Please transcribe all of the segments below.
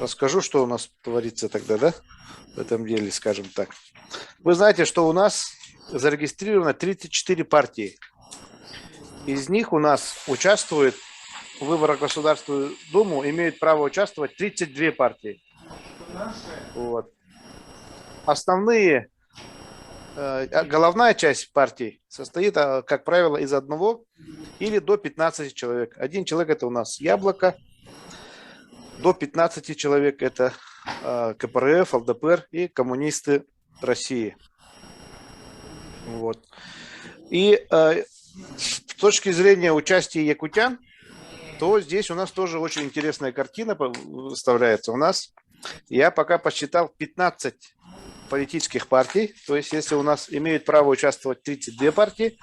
расскажу, что у нас творится тогда, да, в этом деле, скажем так. Вы знаете, что у нас зарегистрировано 34 партии. Из них у нас участвует в выборах в Государственную Думу, имеют право участвовать 32 партии. Вот. Основные, головная часть партий состоит, как правило, из одного или до 15 человек. Один человек – это у нас Яблоко, до 15 человек – это КПРФ, ЛДПР и коммунисты России. Вот. И с точки зрения участия якутян, то здесь у нас тоже очень интересная картина выставляется. У нас, я пока посчитал, 15 политических партий. То есть, если у нас имеют право участвовать 32 партии,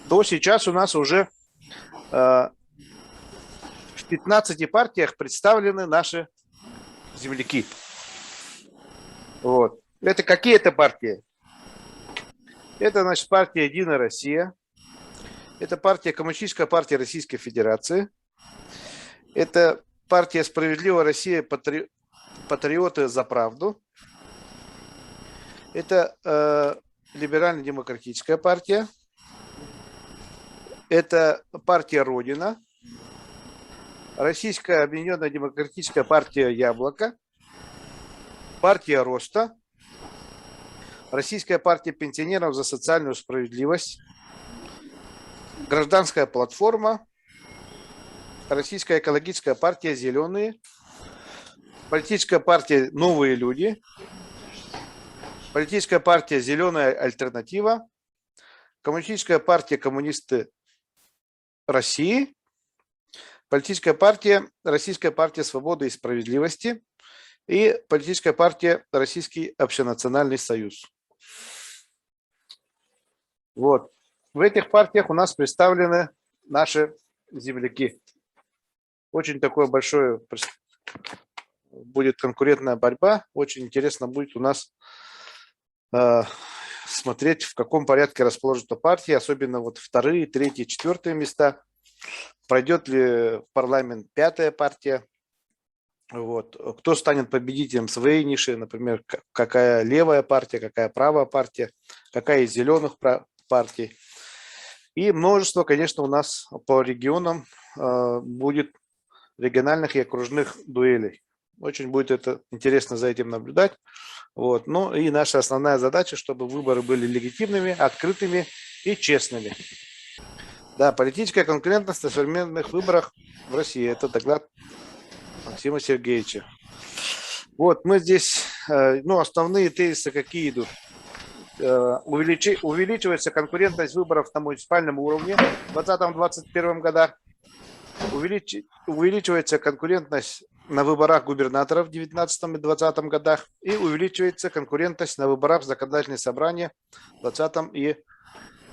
то сейчас у нас уже в 15 партиях представлены наши земляки. Вот. Это какие это партии? Это, значит, партия «Единая Россия». Это партия Коммунистическая партия Российской Федерации. Это партия «Справедливая Россия», патриоты за правду. Это либерально-демократическая партия. Это партия «Родина». Российская объединенная демократическая партия «Яблоко». Партия «Роста». Российская партия пенсионеров за социальную справедливость. Гражданская платформа. Российская экологическая партия «Зеленые». Политическая партия «Новые люди». Политическая партия «Зеленая альтернатива». Коммунистическая партия «Коммунисты России». Политическая партия «Российская партия свободы и справедливости». И политическая партия «Российский общенациональный союз». Вот. В этих партиях у нас представлены наши земляки. Очень такое большое будет конкурентная борьба. Очень интересно будет у нас смотреть, в каком порядке расположатся партии, особенно вот вторые, третьи, четвертые места. Пройдет ли в парламент пятая партия? Вот. Кто станет победителем своей ниши, например, какая левая партия, какая правая партия, какая из зеленых партий. И множество, конечно, у нас по регионам будет региональных и окружных дуэлей. Очень будет это интересно за этим наблюдать. Вот. Ну и наша основная задача, чтобы выборы были легитимными, открытыми и честными. Да, политическая конкурентность на современных выборах в России. Это доклад Максима Сергеевича. Вот мы здесь, основные тезисы какие идут. Увеличивается конкурентность выборов на муниципальном уровне в 2020-2021 годах. Увеличивается конкурентность на выборах губернаторов в 2019 и 2020 годах. И увеличивается конкурентность на выборах в законодательные собрания в 2020 и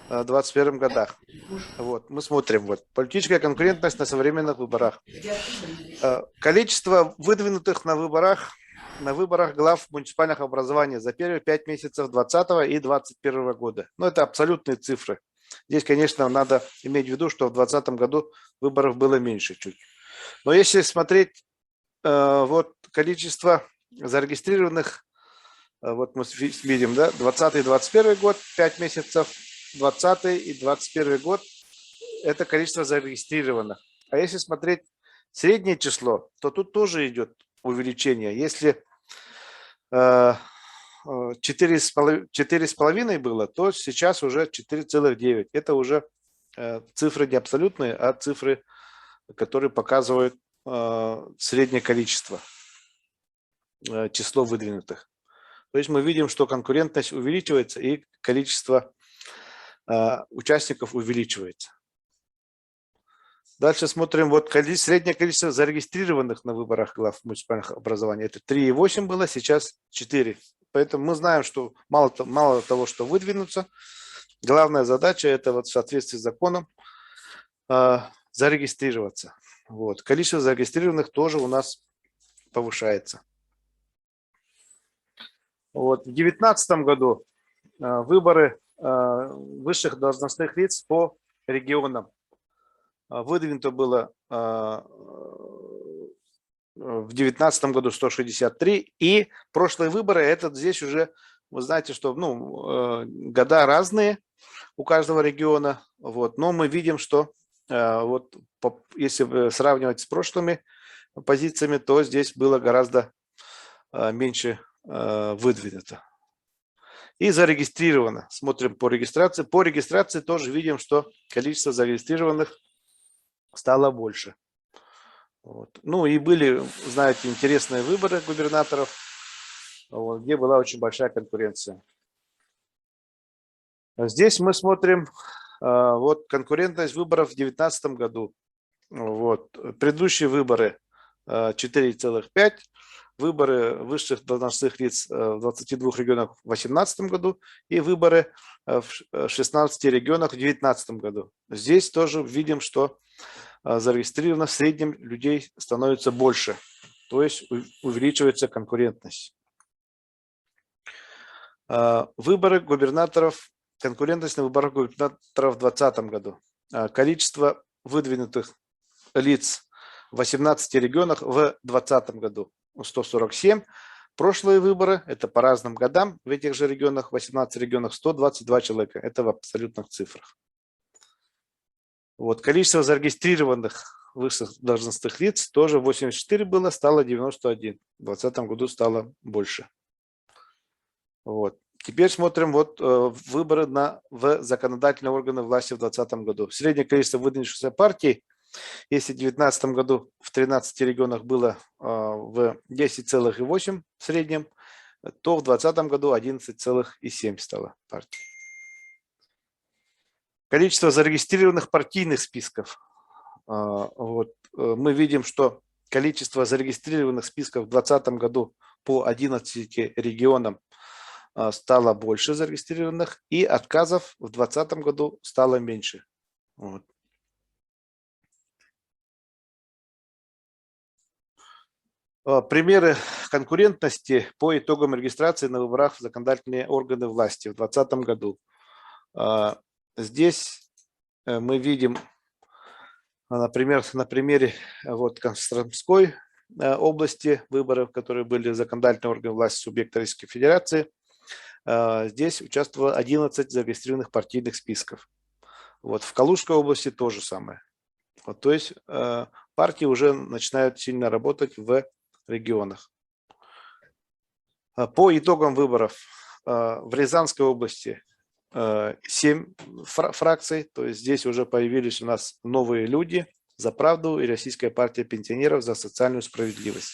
2021 годах. Вот, мы смотрим. Вот, политическая конкурентность на современных выборах. Количество выдвинутых на выборах глав муниципальных образований за первые 5 месяцев 2020 и 2021 года. Но это абсолютные цифры. Здесь, конечно, надо иметь в виду, что в 2020 году выборов было меньше чуть. Но если смотреть вот количество зарегистрированных, вот мы видим, да, 20 и 21 год, 5 месяцев, 20 и 21 год, это количество зарегистрированных. А если смотреть среднее число, то тут тоже идет увеличение. Если 4,5 было, то сейчас уже 4,9. Это уже цифры не абсолютные, а цифры, которые показывают среднее количество, число выдвинутых. То есть мы видим, что конкурентность увеличивается и количество участников увеличивается. Дальше смотрим, вот среднее количество зарегистрированных на выборах глав муниципальных образований. Это 3,8 было, сейчас 4. Поэтому мы знаем, что мало того, что выдвинуться, главная задача это вот в соответствии с законом зарегистрироваться. Вот. Количество зарегистрированных тоже у нас повышается. Вот. В 2019 году выборы высших должностных лиц по регионам. Выдвинуто было в 2019 году 163. И прошлые выборы, здесь уже, вы знаете, что года разные у каждого региона. Вот, но мы видим, что если сравнивать с прошлыми позициями, то здесь было гораздо меньше выдвинуто. И зарегистрировано. Смотрим по регистрации. По регистрации тоже видим, что количество зарегистрированных стало больше. Вот. Ну и были, знаете, интересные выборы губернаторов, где была очень большая конкуренция. Здесь мы смотрим конкурентность выборов в 2019 году. Вот. Предыдущие выборы 4,5. Выборы высших должностных лиц в 22 регионах в 2018 году и выборы в 16 регионах в 2019 году. Здесь тоже видим, что зарегистрировано в среднем людей становится больше, то есть увеличивается конкурентность. Выборы губернаторов, конкурентность на выборах губернаторов в 2020 году. Количество выдвинутых лиц в 18 регионах в 2020 году 147. Прошлые выборы, это по разным годам, в этих же регионах, в 18 регионах 122 человека. Это в абсолютных цифрах. Вот. Количество зарегистрированных высших должностных лиц тоже 84 было, стало 91. В 2020 году стало больше. Вот. Теперь смотрим выборы в законодательные органы власти в 2020 году. Среднее количество выдвинувшихся партий, если в 2019 году в 13 регионах было в 10,8 в среднем, то в 2020 году 11,7 стало партий. Количество зарегистрированных партийных списков. Мы видим, что количество зарегистрированных списков в 2020 году по 11 регионам стало больше зарегистрированных, и отказов в 2020 году стало меньше. Вот. Примеры конкурентности по итогам регистрации на выборах в законодательные органы власти в 2020 году. Здесь мы видим, например, на примере Костромской области выборов, которые были в законодательные органы власти субъекта Российской Федерации. Здесь участвовало 11 зарегистрированных партийных списков. Вот, в Калужской области то же самое. Вот, то есть партии уже начинают сильно работать в регионах. По итогам выборов в Рязанской области 7 фракций, то есть здесь уже появились у нас новые люди за правду и Российская партия пенсионеров за социальную справедливость.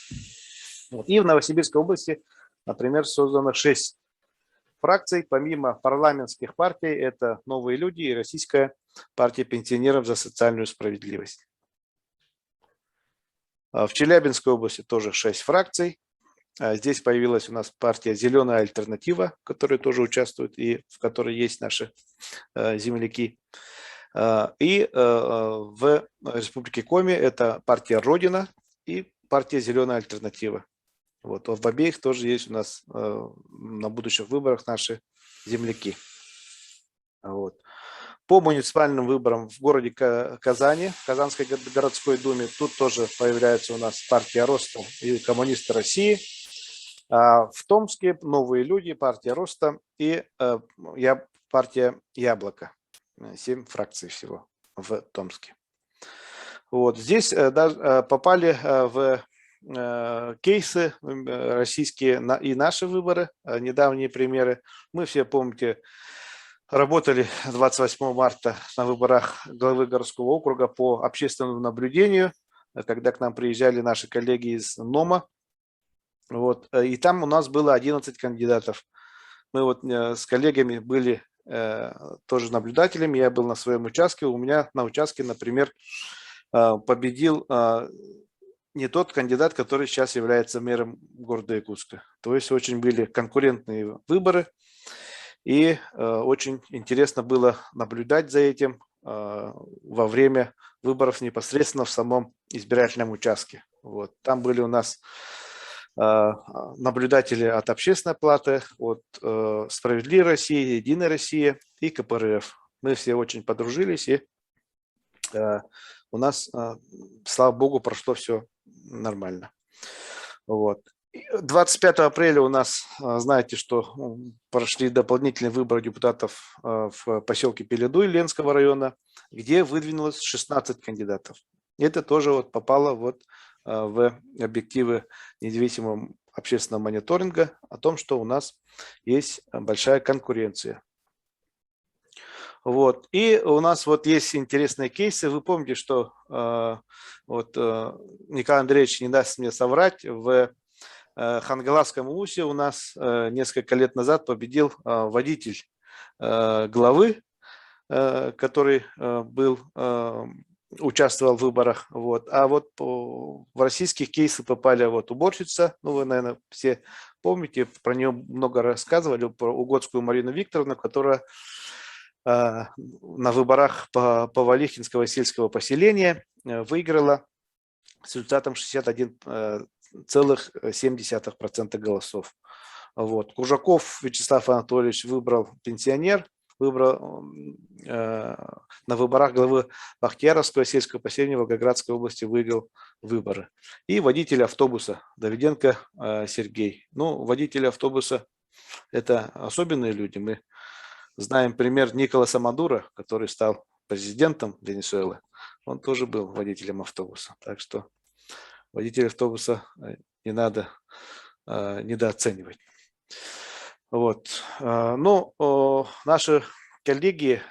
Вот. И в Новосибирской области, например, создано 6 фракций, помимо парламентских партий, это новые люди и Российская партия пенсионеров за социальную справедливость. В Челябинской области тоже 6 фракций. Здесь появилась у нас партия «Зеленая альтернатива», в которой тоже участвуют и в которой есть наши земляки. И в Республике Коми это партия «Родина» и партия «Зеленая альтернатива». Вот. В обеих тоже есть у нас на будущих выборах наши земляки. Вот. По муниципальным выборам в городе Казани, в Казанской городской думе, тут тоже появляется у нас партия Роста и коммунисты России. А в Томске новые люди, партия Роста и партия Яблоко. 7 фракций всего в Томске. Вот. Здесь попали в кейсы российские и наши выборы, недавние примеры. Мы все, помните, работали 28 марта на выборах главы городского округа по общественному наблюдению, когда к нам приезжали наши коллеги из НОМА. Вот. И там у нас было 11 кандидатов. Мы с коллегами были тоже наблюдателями. Я был на своем участке. У меня на участке, например, победил не тот кандидат, который сейчас является мэром города Якутска. То есть очень были конкурентные выборы. И очень интересно было наблюдать за этим во время выборов непосредственно в самом избирательном участке. Вот. Там были у нас наблюдатели от Общественной палаты, от Справедливой России, Единой России и КПРФ. Мы все очень подружились, и у нас, слава богу, прошло все нормально. Вот. 25 апреля у нас, знаете, что прошли дополнительные выборы депутатов в поселке Пеледуй Ленского района, где выдвинулось 16 кандидатов. Это тоже вот попало вот в объективы независимого общественного мониторинга о том, что у нас есть большая конкуренция. Вот. И у нас вот есть интересные кейсы. Вы помните, что Николай Андреевич не даст мне соврать, в Хангаласском УСе у нас несколько лет назад победил водитель главы, который участвовал в выборах. Вот. А вот в российских кейсы попали вот уборщица, ну вы, наверное, все помните, про нее много рассказывали, про Угодскую Марину Викторовну, которая на выборах по Валихинского сельского поселения выиграла с результатом 61,7% голосов. Вот. Кужаков Вячеслав Анатольевич выбрал пенсионер, выбрал на выборах главы Бахтияровского сельского поселения Волгоградской области выиграл выборы. И водитель автобуса Давиденко Сергей. Ну, водители автобуса – это особенные люди. Мы знаем пример Николаса Мадуро, который стал президентом Венесуэлы. Он тоже был водителем автобуса. Так что водителей автобуса не надо недооценивать. Вот. Ну, наши коллеги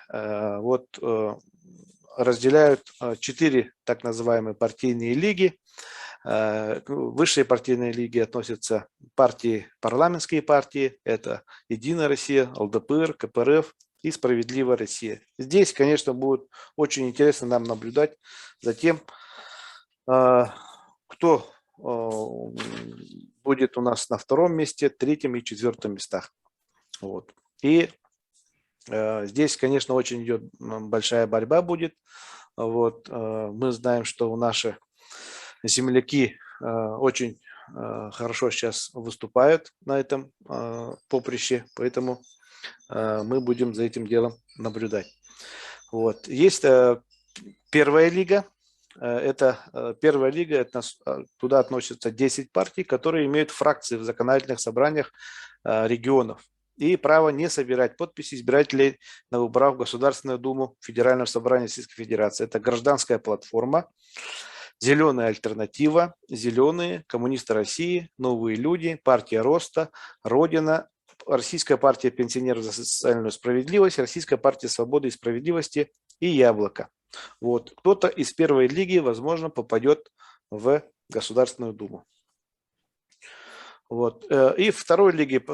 разделяют 4 так называемые партийные лиги. Высшие партийные лиги относятся партии, парламентские партии. Это Единая Россия, ЛДПР, КПРФ и Справедливая Россия. Здесь, конечно, будет очень интересно нам наблюдать за тем, кто будет у нас на 2-м месте, 3-м и 4-м местах. Вот. И здесь, конечно, очень идет большая борьба будет. Вот. Мы знаем, что наши земляки очень хорошо сейчас выступают на этом поприще, поэтому мы будем за этим делом наблюдать. Вот. Есть первая лига. Первая лига, туда относятся 10 партий, которые имеют фракции в законодательных собраниях регионов и право не собирать подписи избирателей на выборах в Государственную Думу Федерального собрания Российской Федерации. Это Гражданская платформа, Зеленая альтернатива, Зеленые, Коммунисты России, Новые люди, Партия Роста, Родина, Российская партия пенсионеров за социальную справедливость, Российская партия свободы и справедливости и Яблоко. Вот. Кто-то из первой лиги, возможно, попадет в Государственную Думу. Вот. И в второй лиге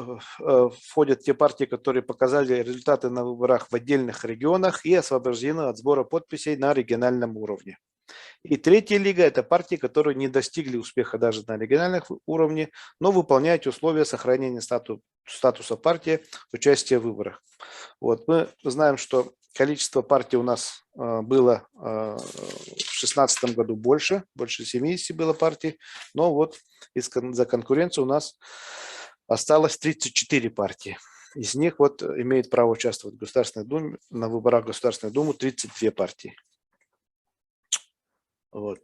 входят те партии, которые показали результаты на выборах в отдельных регионах и освобождены от сбора подписей на региональном уровне. И третья лига – это партии, которые не достигли успеха даже на региональных уровне, но выполняют условия сохранения статуса партии участия в выборах. Вот. Мы знаем, что количество партий у нас было в 2016 году больше 70 было партий, но вот из-за конкуренции у нас осталось 34 партии. Из них вот имеет право участвовать в Государственной Думе, на выборах в Государственную Думу 32 партии. Вот.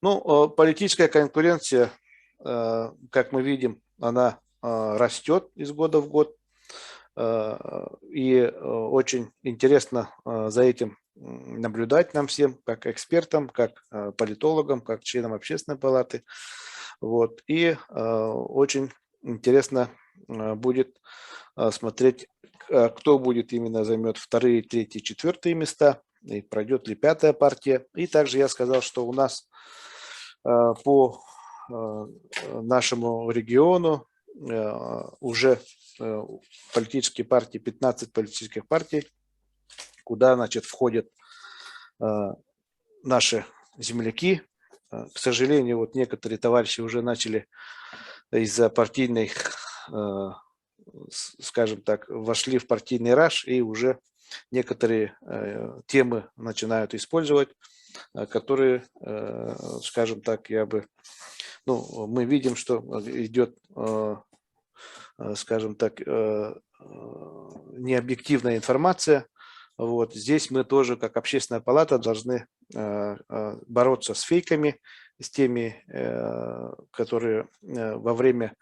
Ну, политическая конкуренция, как мы видим, она растет из года в год. И очень интересно за этим наблюдать нам всем, как экспертам, как политологам, как членам Общественной палаты. Вот. И очень интересно будет смотреть, кто будет именно займет 2-й, 3-й, 4-е места, и пройдет ли 5-я партия. И также я сказал, что у нас по нашему региону уже политические партии, 15 политических партий, куда, значит, входят наши земляки. К сожалению, вот некоторые товарищи уже начали из-за партийной, скажем так, вошли в партийный раж и уже некоторые темы начинают использовать, которые, скажем так, мы видим, что идет, скажем так, необъективная информация. Вот. Здесь мы тоже, как Общественная палата, должны бороться с фейками, с теми, которые во время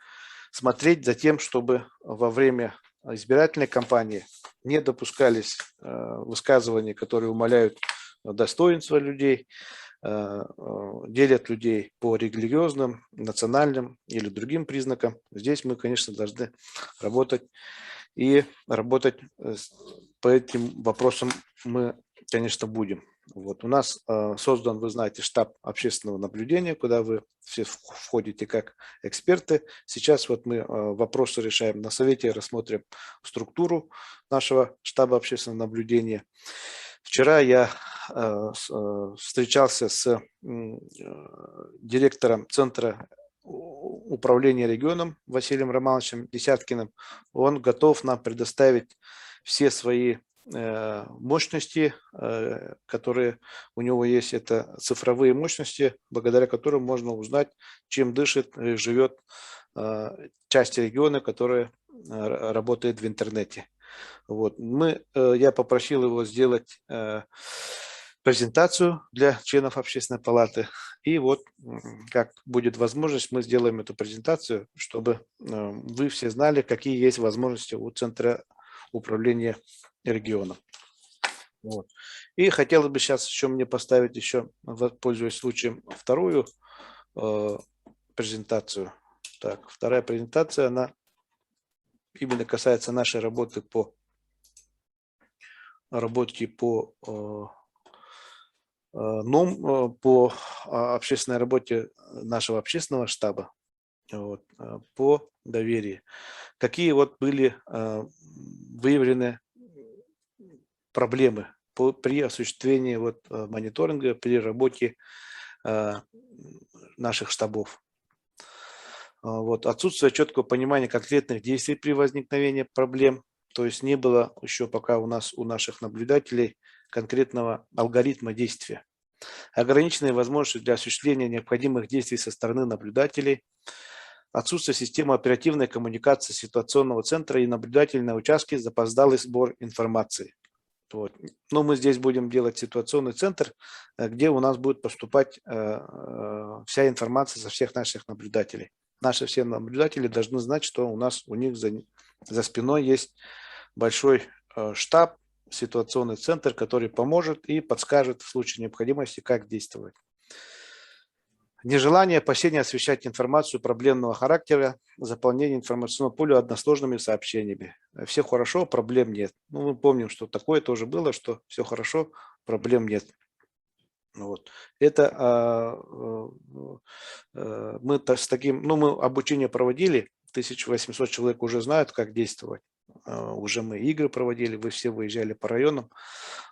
смотреть за тем, чтобы во время избирательной кампании не допускались высказывания, которые умаляют достоинство людей, делят людей по религиозным, национальным или другим признакам. Здесь мы, конечно, должны работать и работать по этим вопросам мы, конечно, будем. Вот. У нас создан, вы знаете, штаб общественного наблюдения, куда вы все входите как эксперты. Сейчас вот мы вопросы решаем на совете, рассмотрим структуру нашего штаба общественного наблюдения. Вчера я встречался с директором Центра управления регионом Василием Романовичем Десяткиным. Он готов нам предоставить все свои мощности, которые у него есть, это цифровые мощности, благодаря которым можно узнать, чем дышит и живет часть региона, которая работает в интернете. Вот. Я попросил его сделать презентацию для членов Общественной палаты. И вот, как будет возможность, мы сделаем эту презентацию, чтобы вы все знали, какие есть возможности у Центра управления регионом. Вот. И хотелось бы сейчас еще мне поставить еще, пользуясь случаем, вторую презентацию. Так, вторая презентация, она именно касается нашей работы по общественной работе нашего общественного штаба, вот, по доверию. Какие вот были выявлены проблемы при осуществлении вот мониторинга, при работе наших штабов. Вот, отсутствие четкого понимания конкретных действий при возникновении проблем, то есть не было еще пока у наших наблюдателей конкретного алгоритма действия. Ограниченные возможности для осуществления необходимых действий со стороны наблюдателей, отсутствие системы оперативной коммуникации ситуационного центра и наблюдателей на участке, запоздалый сбор информации. Вот. Но мы здесь будем делать ситуационный центр, где у нас будет поступать вся информация со всех наших наблюдателей. Наши все наблюдатели должны знать, что у них за спиной есть большой штаб, ситуационный центр, который поможет и подскажет в случае необходимости, как действовать. Нежелание, опасение освещать информацию проблемного характера, заполнение информационного поля односложными сообщениями. Все хорошо, проблем нет. Ну, мы помним, что такое тоже было, что все хорошо, проблем нет. Вот. Это мы с таким, мы обучение проводили, 1800 человек уже знают, как действовать. Уже мы игры проводили, вы все выезжали по районам.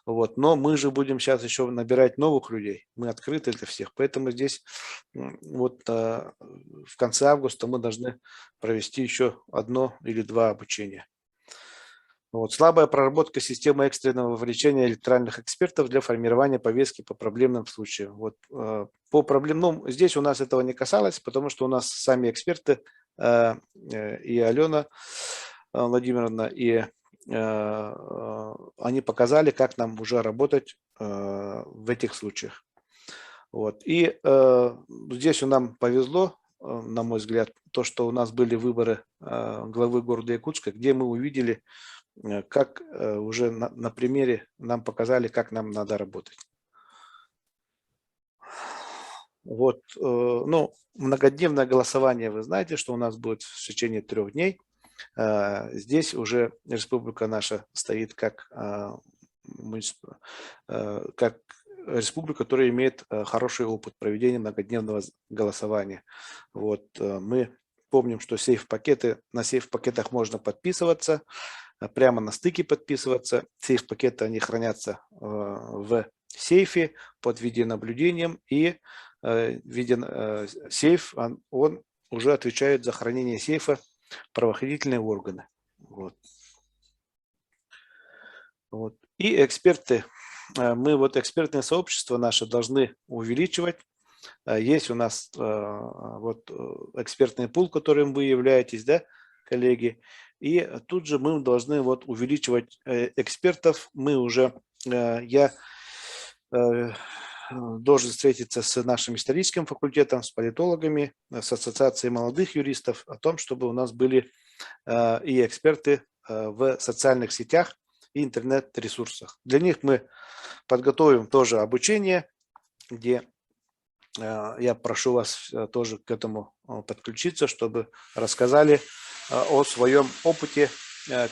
Вот. Но мы же будем сейчас еще набирать новых людей. Мы открыты для всех. Поэтому здесь вот в конце августа мы должны провести еще 1 или 2 обучения. Вот. Слабая проработка системы экстренного вовлечения электоральных экспертов для формирования повестки по проблемным случаям. Вот, по проблемным, здесь у нас этого не касалось, потому что у нас сами эксперты, и Алена Владимировна, и они показали, как нам уже работать в этих случаях. Вот. И здесь нам повезло, на мой взгляд, то, что у нас были выборы главы города Якутска, где мы увидели, как уже на примере нам показали, как нам надо работать. Вот, многодневное голосование, вы знаете, что у нас будет в течение 3 дней. Здесь уже республика наша стоит как республика, которая имеет хороший опыт проведения многодневного голосования. Вот, мы помним, что на сейф-пакетах можно подписываться, прямо на стыке подписываться. Сейф-пакеты, они хранятся в сейфе под видеонаблюдением, и сейф, он уже отвечает за хранение сейфа правоохранительные органы. Вот. Вот. И эксперты, мы вот экспертное сообщество наше должны увеличивать. Есть у нас вот экспертный пул, которым вы являетесь, да, коллеги. И тут же мы должны вот увеличивать экспертов. Мы уже, я должен встретиться с нашим историческим факультетом, с политологами, с ассоциацией молодых юристов о том, чтобы у нас были и эксперты в социальных сетях и интернет-ресурсах. Для них мы подготовим тоже обучение, где я прошу вас тоже к этому подключиться, чтобы рассказали о своем опыте,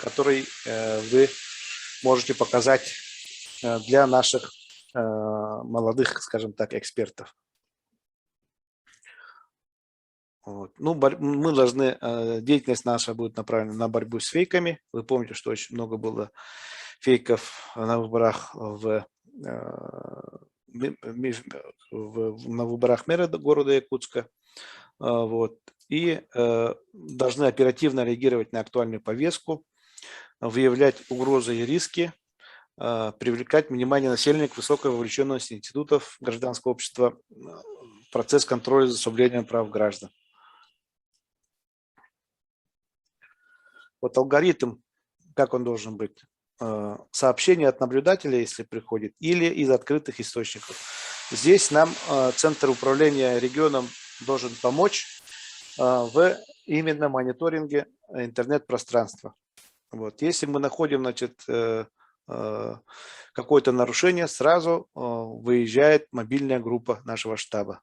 который вы можете показать для наших молодых, скажем так, экспертов. Вот. Ну, мы должны, деятельность наша будет направлена на борьбу с фейками. Вы помните, что очень много было фейков на выборах на выборах мэра города Якутска. Вот. И должны оперативно реагировать на актуальную повестку, выявлять угрозы и риски, привлекать внимание населения к высокой вовлеченности институтов гражданского общества в процесс контроля за соблюдением прав граждан. Вот алгоритм, как он должен быть? Сообщение от наблюдателя, если приходит, или из открытых источников. Здесь нам Центр управления регионом должен помочь в именно мониторинге интернет-пространства. Вот. Если мы находим, значит, какое-то нарушение, сразу выезжает мобильная группа нашего штаба.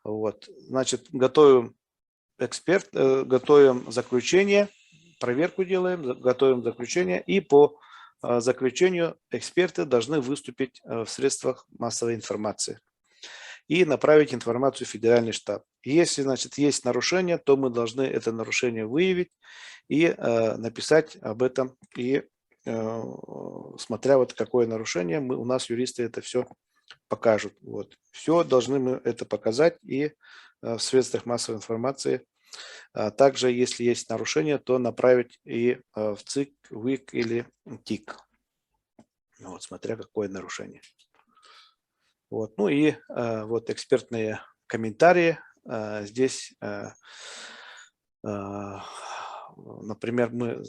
Вот. Значит, готовим готовим заключение, проверку делаем, готовим заключение, и по заключению эксперты должны выступить в средствах массовой информации и направить информацию в федеральный штаб. Если, значит, есть нарушение, то мы должны это нарушение выявить и написать об этом. И смотря вот какое нарушение, у нас юристы это все покажут. Вот. Все должны мы это показать и в средствах массовой информации. Также, если есть нарушение, то направить и в ЦИК, ВИК или ТИК. Вот, смотря какое нарушение. Вот. Ну и вот экспертные комментарии. Здесь, например, мы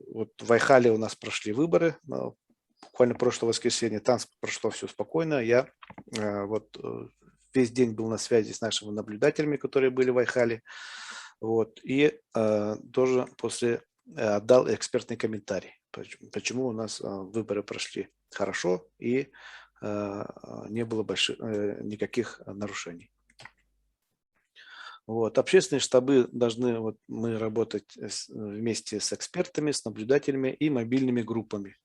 вот в Айхале у нас прошли выборы, буквально прошлое воскресенье, там прошло все спокойно. Я вот весь день был на связи с нашими наблюдателями, которые были в Айхале. Вот, и тоже после отдал экспертный комментарий, почему у нас выборы прошли хорошо и не было никаких нарушений. Вот. Общественные штабы должны, вот, мы работать вместе с экспертами, с наблюдателями и мобильными группами.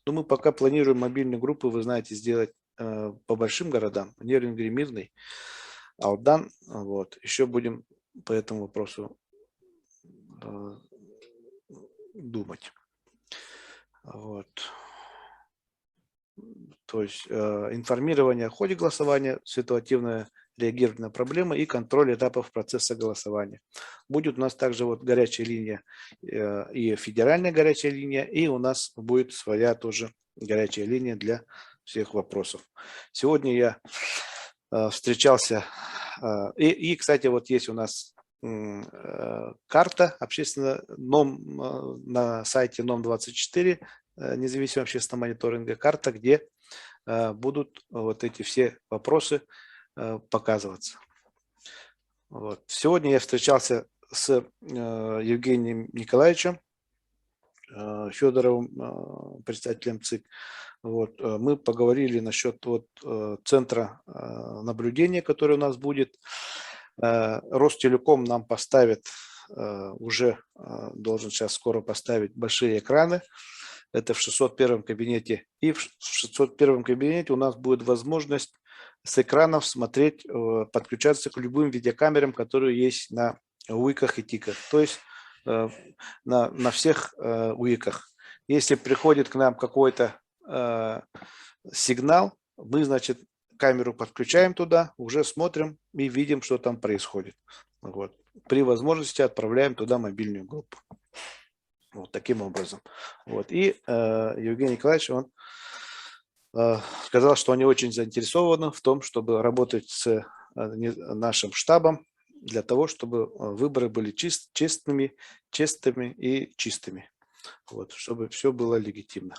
Но мы пока планируем мобильные группы, вы знаете, сделать по большим городам, Нерюнгри, Мирный, Алдан. Вот. Еще будем по этому вопросу думать. Вот. То есть информирование о ходе голосования, ситуативное реагирование на проблемы и контроль этапов процесса голосования. Будет у нас также вот горячая линия и федеральная горячая линия, и у нас будет своя тоже горячая линия для всех вопросов. Сегодня я встречался, кстати, вот есть у нас карта общественная на сайте НОМ-24, независимого общественного мониторинга, карта, где будут вот эти все вопросы показываться. Вот. Сегодня я встречался с Евгением Николаевичем Федоровым, председателем ЦИК. Вот. Мы поговорили насчет вот центра наблюдения, который у нас будет. Ростелеком нам поставит, уже должен сейчас скоро поставить большие экраны. Это в 601 кабинете. И в 601 кабинете у нас будет возможность с экранов смотреть, подключаться к любым видеокамерам, которые есть на УИКах и ТИКах. То есть на всех УИКах. Если приходит к нам какой-то сигнал, мы, значит, камеру подключаем туда, уже смотрим и видим, что там происходит. Вот. При возможности отправляем туда мобильную группу. Вот таким образом. Вот. И Евгений Николаевич, он сказал, что они очень заинтересованы в том, чтобы работать с нашим штабом для того, чтобы выборы были честными и чистыми. Вот, чтобы все было легитимно.